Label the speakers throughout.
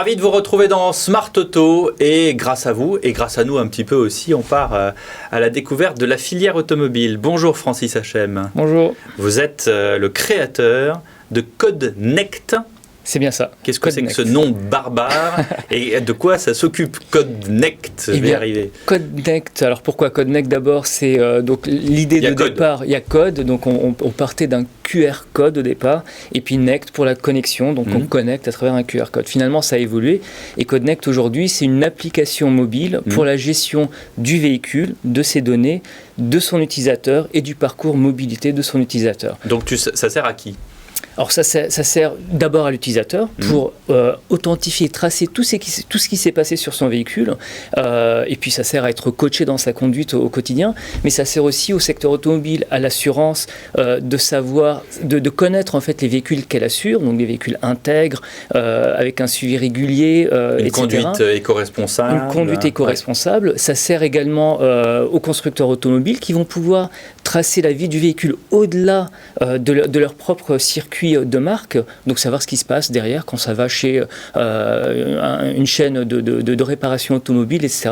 Speaker 1: Ravi de vous retrouver dans Smart Auto et grâce à vous et grâce à nous un petit peu aussi, on part à la découverte de la filière automobile. Bonjour Francis Hachem.
Speaker 2: Bonjour.
Speaker 1: Vous êtes le créateur de CodeNect.
Speaker 2: C'est bien ça.
Speaker 1: Qu'est-ce que c'est que ce nom barbare et de quoi ça s'occupe CodeNect? Je vais y arriver.
Speaker 2: CodeNect, alors pourquoi CodeNect? D'abord, c'est donc l'idée de départ, il y a code, donc on partait d'un QR code au départ, et puis Nect pour la connexion, donc on connecte à travers un QR code. Finalement, ça a évolué, et CodeNect aujourd'hui, c'est une application mobile pour la gestion du véhicule, de ses données, de son utilisateur et du parcours mobilité de son utilisateur.
Speaker 1: Donc ça sert à qui?
Speaker 2: Alors ça sert d'abord à l'utilisateur pour authentifier, tracer tout ce qui s'est passé sur son véhicule, et puis ça sert à être coaché dans sa conduite au quotidien, mais ça sert aussi au secteur automobile, à l'assurance, de savoir, de connaître en fait les véhicules qu'elle assure, donc des véhicules intègres, avec un suivi régulier,
Speaker 1: une
Speaker 2: etc.
Speaker 1: conduite éco-responsable.
Speaker 2: Une conduite éco-responsable. Ouais. Ça sert également aux constructeurs automobiles qui vont pouvoir tracer la vie du véhicule au-delà de leur propre circuit de marque, donc savoir ce qui se passe derrière quand ça va chez une chaîne de réparation automobile, etc.,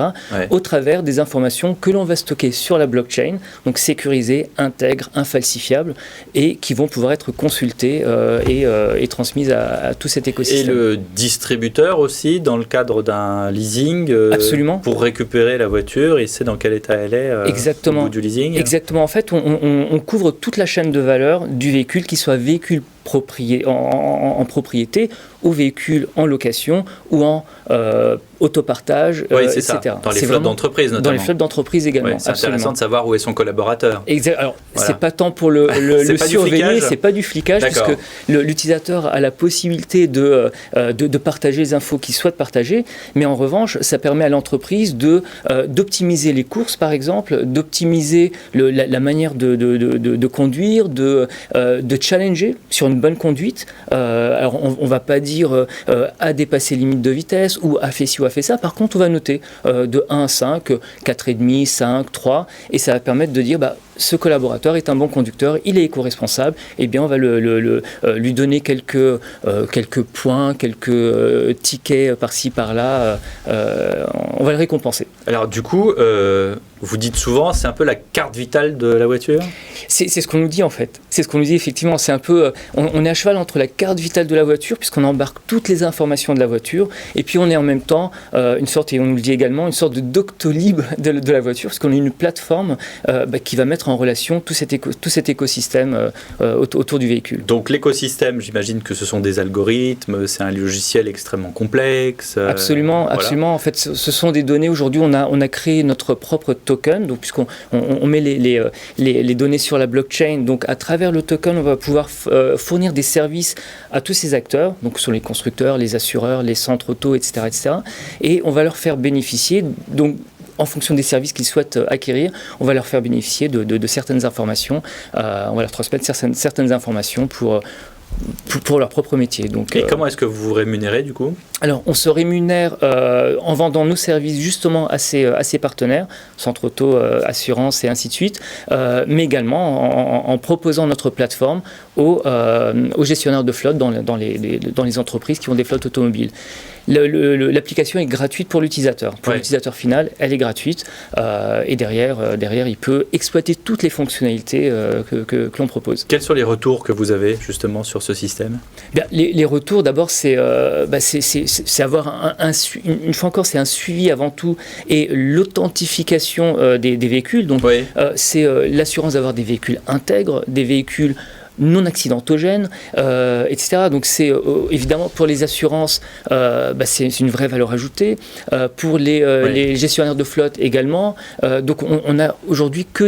Speaker 2: au travers des informations que l'on va stocker sur la blockchain, donc sécurisées, intègres, infalsifiables, et qui vont pouvoir être consultées et transmises à tout cet écosystème.
Speaker 1: Et le distributeur aussi, dans le cadre d'un leasing,
Speaker 2: absolument,
Speaker 1: pour récupérer la voiture, il sait dans quel état elle est
Speaker 2: exactement,
Speaker 1: au bout du leasing.
Speaker 2: Exactement, en fait, on couvre toute la chaîne de valeur du véhicule, qu'il soit véhicule en propriété, ou véhicule en location, ou en autopartage,
Speaker 1: c'est
Speaker 2: etc.
Speaker 1: Ça. Dans les flottes d'entreprise notamment.
Speaker 2: Dans les flottes d'entreprise également.
Speaker 1: Ouais, c'est intéressant de savoir où est son collaborateur.
Speaker 2: Exact. Alors, c'est pas tant pour le surveiller, c'est pas du flicage, puisque l'utilisateur a la possibilité de partager les infos qu'il souhaite partager, mais en revanche, ça permet à l'entreprise d'optimiser les courses, par exemple, d'optimiser la manière de conduire, de challenger sur une bonne conduite. Alors, on va pas dire a dépassé les limites de vitesse ou a fait ci ou a fait ça. Par contre, on va noter de 1 à 5, 4,5, 5, 3, et ça va permettre de dire ce collaborateur est un bon conducteur, il est éco-responsable, et bien on va lui donner quelques points, quelques tickets par-ci par-là, on va le récompenser.
Speaker 1: Alors du coup, vous dites souvent, c'est un peu la carte vitale de la voiture ?
Speaker 2: C'est ce qu'on nous dit en fait. C'est ce qu'on nous dit effectivement. C'est un peu, on est à cheval entre la carte vitale de la voiture, puisqu'on embarque toutes les informations de la voiture, et puis on est en même temps une sorte, et on nous le dit également, une sorte de Doctolib de la voiture, parce qu'on a une plateforme qui va mettre en relation tout cet écosystème autour du véhicule.
Speaker 1: Donc l'écosystème, j'imagine que ce sont des algorithmes, c'est un logiciel extrêmement complexe.
Speaker 2: Absolument, voilà. Absolument. En fait, ce sont des données. Aujourd'hui, on a créé notre propre token, donc puisqu'on met les données sur la blockchain, donc à travers le token, on va pouvoir fournir des services à tous ces acteurs, donc sur les constructeurs, les assureurs, les centres auto, etc., et on va leur faire bénéficier, donc en fonction des services qu'ils souhaitent acquérir, on va leur faire bénéficier de certaines informations, on va leur transmettre certaines informations pour leur propre métier. Donc,
Speaker 1: et comment est-ce que vous vous rémunérez du coup ?
Speaker 2: Alors, on se rémunère en vendant nos services justement à ces partenaires, centre auto, assurance et ainsi de suite, mais également en proposant notre plateforme aux gestionnaires de flotte dans les entreprises qui ont des flottes automobiles. L'application est gratuite pour l'utilisateur. Pour l'utilisateur final, elle est gratuite, et derrière, il peut exploiter toutes les fonctionnalités que l'on propose.
Speaker 1: Quels sont les retours que vous avez justement sur ce système ?
Speaker 2: Bien, les retours, d'abord, c'est avoir une fois encore, c'est un suivi avant tout, et l'authentification des véhicules. Donc, c'est l'assurance d'avoir des véhicules intègres, des véhicules non accidentogènes, etc. Donc c'est évidemment pour les assurances, c'est une vraie valeur ajoutée. Pour les gestionnaires de flotte également. Donc on a aujourd'hui que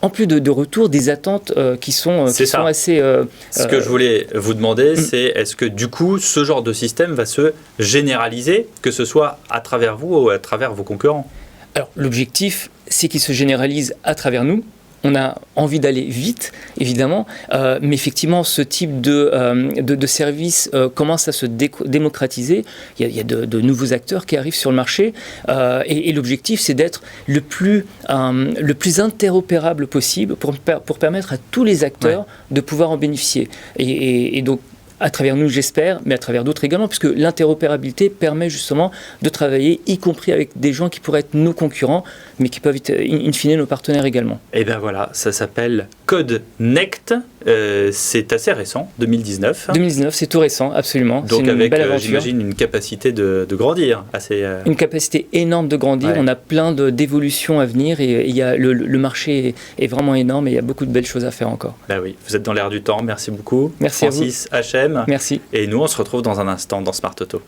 Speaker 2: en plus de retours, des attentes qui sont assez...
Speaker 1: Ce que je voulais vous demander, c'est est-ce que du coup, ce genre de système va se généraliser, que ce soit à travers vous ou à travers vos concurrents ?
Speaker 2: Alors l'objectif, c'est qu'il se généralise à travers nous. On a envie d'aller vite, évidemment, mais effectivement, ce type de service commence à se démocratiser. Il y a de nouveaux acteurs qui arrivent sur le marché, et l'objectif, c'est d'être le plus interopérable possible pour permettre à tous les acteurs de pouvoir en bénéficier. Et donc, à travers nous, j'espère, mais à travers d'autres également, puisque l'interopérabilité permet justement de travailler, y compris avec des gens qui pourraient être nos concurrents, mais qui peuvent être, in fine, nos partenaires également.
Speaker 1: Et bien voilà, ça s'appelle CodeNect. C'est assez récent, 2019.
Speaker 2: 2019, c'est tout récent, absolument.
Speaker 1: Donc avec, j'imagine, une capacité de grandir.
Speaker 2: Une capacité énorme de grandir. Ouais. On a plein d'évolutions à venir et le marché est vraiment énorme et il y a beaucoup de belles choses à faire encore.
Speaker 1: Bah oui, vous êtes dans l'air du temps. Merci beaucoup.
Speaker 2: Merci
Speaker 1: Francis
Speaker 2: à vous.
Speaker 1: HM.
Speaker 2: Merci.
Speaker 1: Et nous, on se retrouve dans un instant dans Smart Auto.